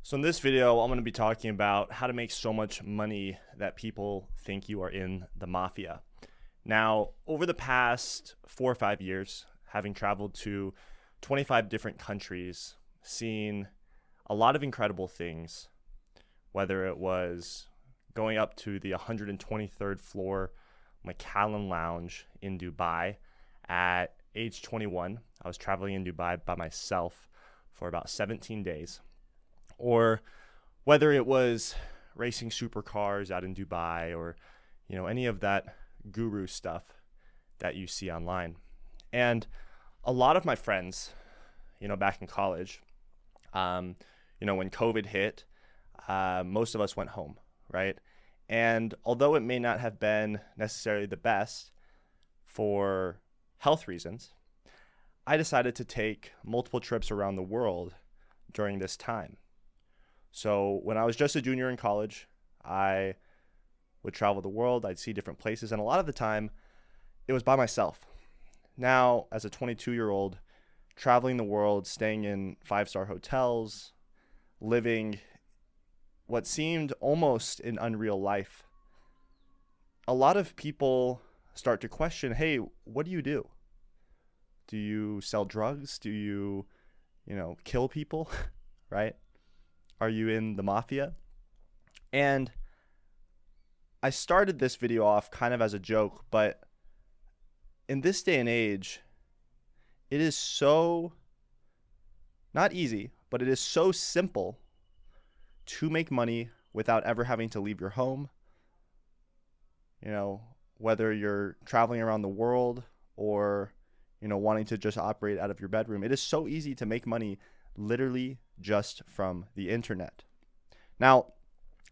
So in this video, I'm going to be talking about how to make so much money that people think you are in the mafia. Now, over the past 4 or 5 years, having traveled to 25 different countries, seen a lot of incredible things, whether it was going up to the 123rd floor MacAuley Lounge in Dubai at age 21. I was traveling in Dubai by myself for about 17 days. Or whether it was racing supercars out in Dubai or, any of that guru stuff that you see online. And a lot of my friends, back in college, when COVID hit, most of us went home, right? And although it may not have been necessarily the best for health reasons, I decided to take multiple trips around the world during this time. So when I was just a junior in college, I would travel the world. I'd see different places. And a lot of the time, it was by myself. Now, as a 22-year-old, traveling the world, staying in 5-star hotels, living what seemed almost an unreal life, a lot of people start to question, hey, what do you do? Do you sell drugs? Do you, kill people, right? Are you in the mafia? And I started this video off kind of as a joke, but in this day and age, it is so not easy, but it is so simple to make money without ever having to leave your home. Whether you're traveling around the world or, wanting to just operate out of your bedroom, it is so easy to make money literally just from the internet. Now,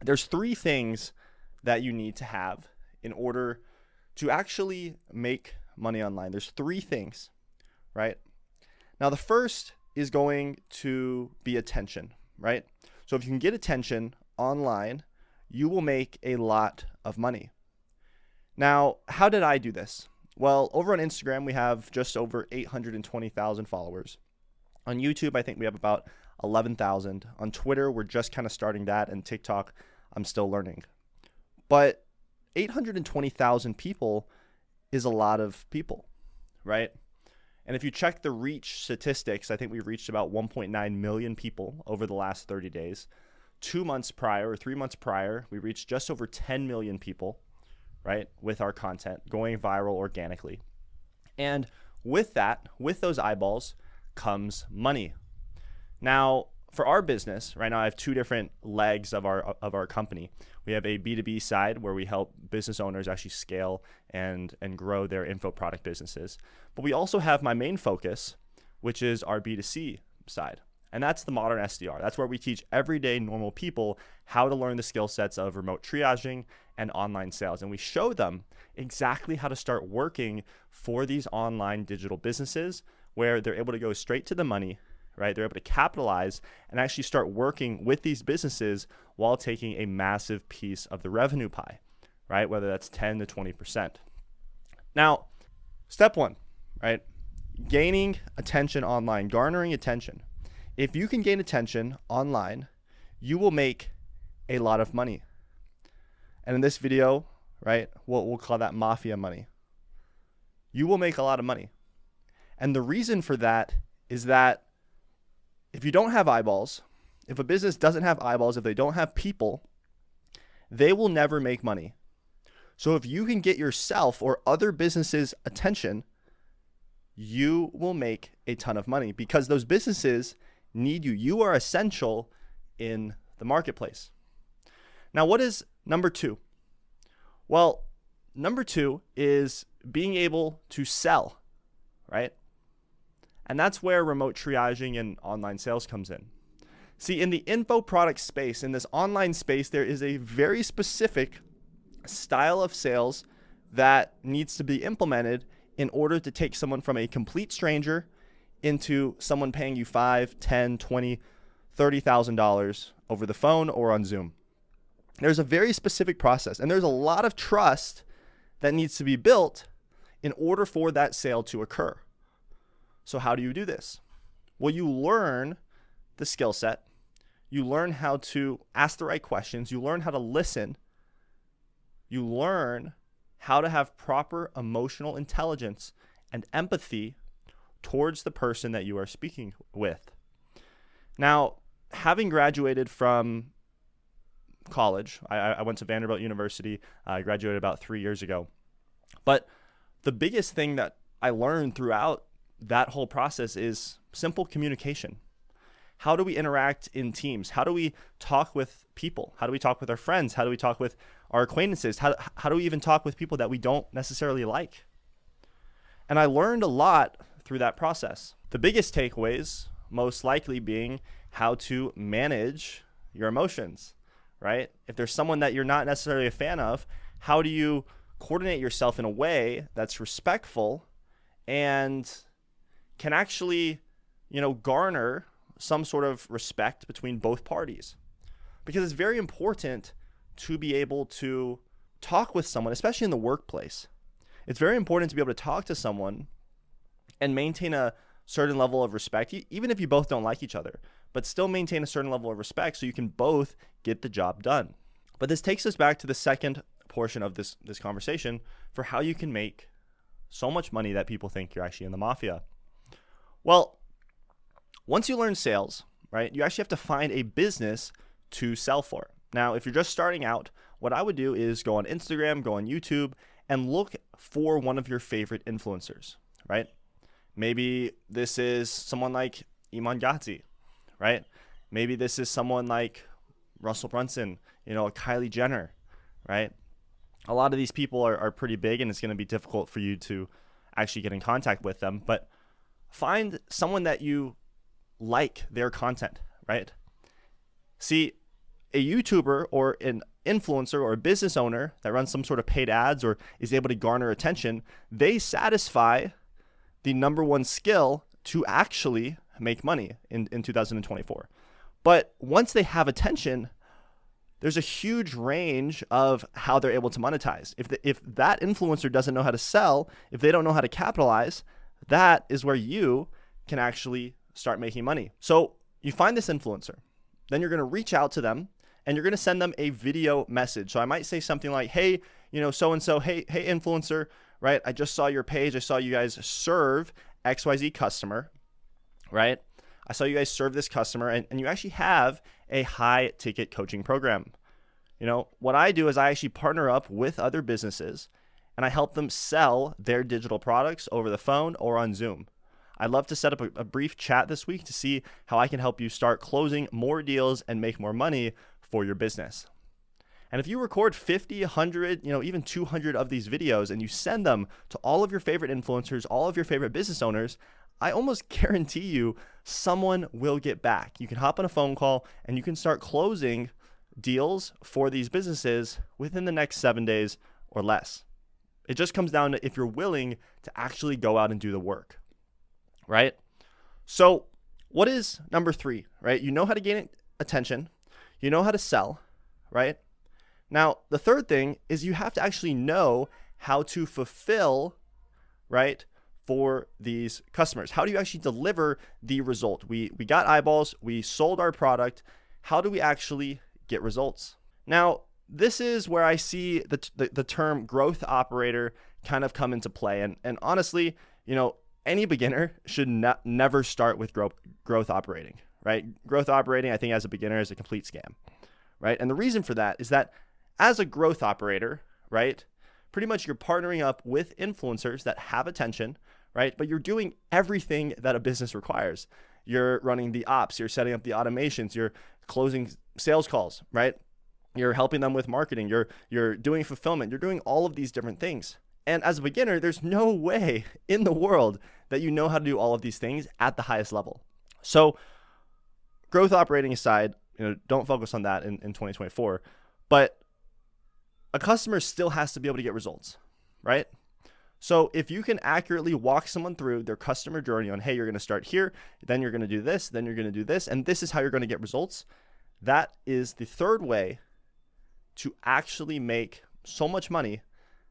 there's 3 things that you need to have in order to actually make money online. There's 3 things, right? Now, the first is going to be attention, right? So if you can get attention online, you will make a lot of money. Now, how did I do this? Well, over on Instagram, we have just over 820,000 followers. On YouTube, I think we have about 11,000. On Twitter, we're just kind of starting that, and TikTok, I'm still learning. But 820,000 people is a lot of people, right? And if you check the reach statistics, I think we've reached about 1.9 million people over the last 30 days. 2 months prior or 3 months prior, we reached just over 10 million people, right, with our content going viral organically. And with that, with those eyeballs, comes money. Now, for our business, right now I have 2 different legs of our company. We have a B2B side where we help business owners actually scale and grow their info product businesses. But we also have my main focus, which is our B2C side. And that's the modern SDR. That's where we teach everyday normal people how to learn the skill sets of remote triaging and online sales. And we show them exactly how to start working for these online digital businesses where they're able to go straight to the money, right? They're able to capitalize and actually start working with these businesses while taking a massive piece of the revenue pie, right? Whether that's 10 to 20%. Now, step 1, right? Gaining attention online, garnering attention. If you can gain attention online, you will make a lot of money. And in this video, right, we'll call that mafia money. You will make a lot of money. And the reason for that is that if you don't have eyeballs, if a business doesn't have eyeballs, if they don't have people, they will never make money. So if you can get yourself or other businesses' attention, you will make a ton of money because those businesses need you. You are essential in the marketplace. Now, what is number 2? Well, number 2 is being able to sell, right? And that's where remote triaging and online sales comes in. See, in the info product space, in this online space, there is a very specific style of sales that needs to be implemented in order to take someone from a complete stranger into someone paying you $5, $10, $20, $30,000 over the phone or on Zoom. There's a very specific process, and there's a lot of trust that needs to be built in order for that sale to occur. So how do you do this? Well, you learn the skill set, you learn how to ask the right questions, you learn how to listen, you learn how to have proper emotional intelligence and empathy towards the person that you are speaking with. Now, having graduated from college, I went to Vanderbilt University. I graduated about 3 years ago. But the biggest thing that I learned throughout that whole process is simple communication. How do we interact in teams? How do we talk with people? How do we talk with our friends? How do we talk with our acquaintances? How do we even talk with people that we don't necessarily like? And I learned a lot through that process. The biggest takeaways most likely being how to manage your emotions, right? If there's someone that you're not necessarily a fan of, how do you coordinate yourself in a way that's respectful and can actually, garner some sort of respect between both parties? Because it's very important to be able to talk with someone, especially in the workplace. It's very important to be able to talk to someone and maintain a certain level of respect, even if you both don't like each other, but still maintain a certain level of respect so you can both get the job done. But this takes us back to the second portion of this conversation for how you can make so much money that people think you're actually in the mafia. Well, once you learn sales, right, you actually have to find a business to sell for. Now, if you're just starting out, what I would do is go on Instagram, go on YouTube, and look for one of your favorite influencers, right? Maybe this is someone like Iman Gadzhi, right? Maybe this is someone like Russell Brunson, Kylie Jenner, right? A lot of these people are pretty big, and it's going to be difficult for you to actually get in contact with them. But find someone that you like their content, right? See, a YouTuber or an influencer or a business owner that runs some sort of paid ads or is able to garner attention, they satisfy the number one skill to actually make money in 2024. But once they have attention, there's a huge range of how they're able to monetize. If that influencer doesn't know how to sell, if they don't know how to capitalize, that is where you can actually start making money. So you find this influencer, then you're going to reach out to them and you're going to send them a video message. So I might say something like, hey, so-and-so, hey, influencer, right? I just saw your page. I saw you guys serve XYZ customer, right? I saw you guys serve this customer and you actually have a high ticket coaching program. What I do is I actually partner up with other businesses and I help them sell their digital products over the phone or on Zoom. I'd love to set up a brief chat this week to see how I can help you start closing more deals and make more money for your business. And if you record 50, 100, even 200 of these videos and you send them to all of your favorite influencers, all of your favorite business owners, I almost guarantee you someone will get back. You can hop on a phone call and you can start closing deals for these businesses within the next 7 days or less. It just comes down to if you're willing to actually go out and do the work, right? So what is number 3, right? You know how to gain attention. You know how to sell, right? Now, the third thing is you have to actually know how to fulfill, right, for these customers. How do you actually deliver the result? We got eyeballs, we sold our product. How do we actually get results? Now, this is where I see the term growth operator kind of come into play. And honestly, any beginner should never start with growth operating, right? Growth operating, I think as a beginner, is a complete scam, right? And the reason for that is that as a growth operator, right, pretty much you're partnering up with influencers that have attention, right? But you're doing everything that a business requires. You're running the ops, you're setting up the automations, you're closing sales calls, right? You're helping them with marketing, you're doing fulfillment, you're doing all of these different things. And as a beginner, there's no way in the world that you know how to do all of these things at the highest level. So growth operating aside, don't focus on that in 2024, but a customer still has to be able to get results, right? So if you can accurately walk someone through their customer journey on, hey, you're going to start here, then you're going to do this, then you're going to do this, and this is how you're going to get results, that is the third way to actually make so much money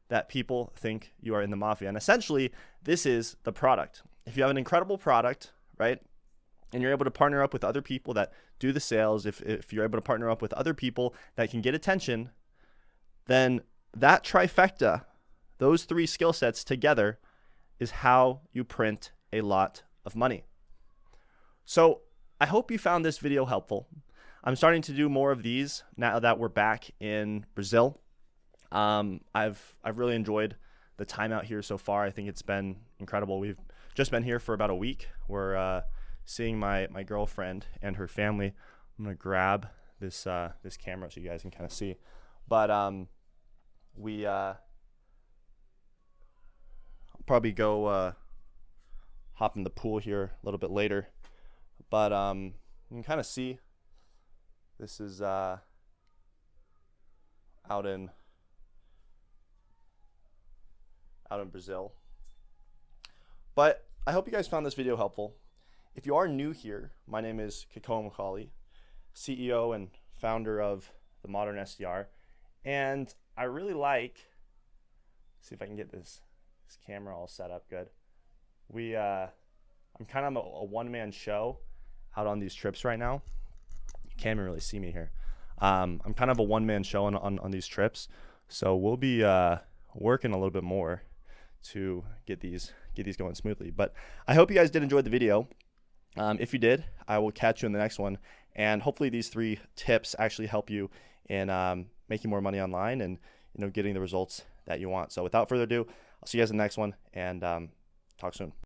that people think you are in the mafia. And essentially, this is the product. If you have an incredible product, right, and you're able to partner up with other people that do the sales, if you're able to partner up with other people that can get attention, then that trifecta, those 3 skill sets together, is how you print a lot of money. So I hope you found this video helpful. I'm starting to do more of these now that we're back in Brazil. I've really enjoyed the time out here so far. I think it's been incredible. We've just been here for about a week. We're seeing my girlfriend and her family. I'm gonna grab this this camera so you guys can kind of see. But we probably go hop in the pool here a little bit later. But you can kind of see this is out in Brazil. But I hope you guys found this video helpful. If you are new here, my name is Kekoa MacAuley, CEO and founder of the Modern SDR, and I really like, see if I can get this camera all set up good. I'm kind of a one-man show out on these trips right now. You can't even really see me here. I'm kind of a one-man show on these trips, so we'll be working a little bit more to get these going smoothly. But I hope you guys did enjoy the video. If you did, I will catch you in the next one, and hopefully these 3 tips actually help you in making more money online and getting the results that you want. So without further ado, I'll see you guys in the next one, and talk soon.